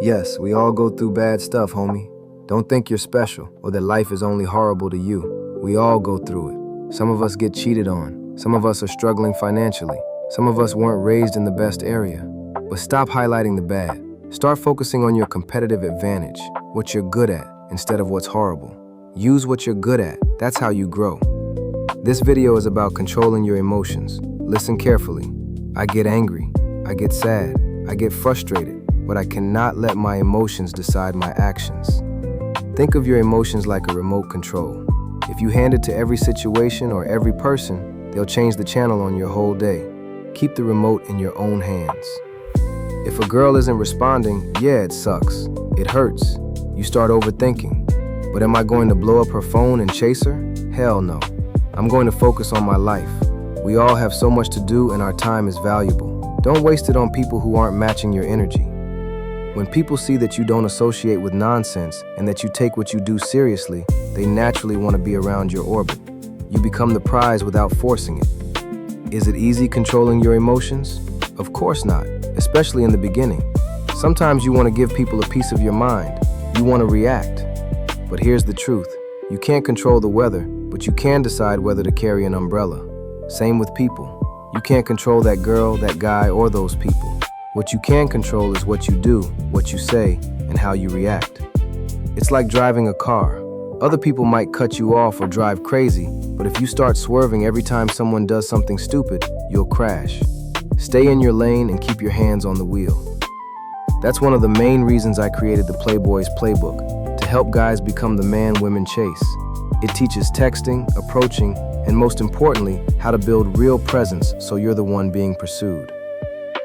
Yes, we all go through bad stuff, homie. Don't think you're special or that life is only horrible to you. We all go through it. Some of us get cheated on. Some of us are struggling financially. Some of us weren't raised in the best area. But stop highlighting the bad. Start focusing on your competitive advantage, what you're good at, instead of what's horrible. Use what you're good at. That's how you grow. This video is about controlling your emotions. Listen carefully. I get angry. I get sad. I get frustrated. But I cannot let my emotions decide my actions. Think of your emotions like a remote control. If you hand it to every situation or every person, they'll change the channel on your whole day. Keep the remote in your own hands. If a girl isn't responding, yeah, it sucks. It hurts. You start overthinking. But am I going to blow up her phone and chase her? Hell no. I'm going to focus on my life. We all have so much to do and our time is valuable. Don't waste it on people who aren't matching your energy. When people see that you don't associate with nonsense and that you take what you do seriously, they naturally want to be around your orbit. You become the prize without forcing it. Is it easy controlling your emotions? Of course not, especially in the beginning. Sometimes you want to give people a piece of your mind. You want to react. But here's the truth. You can't control the weather, but you can decide whether to carry an umbrella. Same with people. You can't control that girl, that guy, or those people. What you can control is what you do, what you say, and how you react. It's like driving a car. Other people might cut you off or drive crazy, but if you start swerving every time someone does something stupid, you'll crash. Stay in your lane and keep your hands on the wheel. That's one of the main reasons I created the Playboys Playbook, to help guys become the man women chase. It teaches texting, approaching, and most importantly, how to build real presence so you're the one being pursued.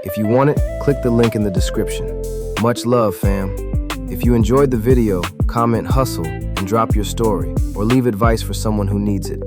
If you want it, click the link in the description. Much love, fam. If you enjoyed the video, comment "hustle" and drop your story, or leave advice for someone who needs it.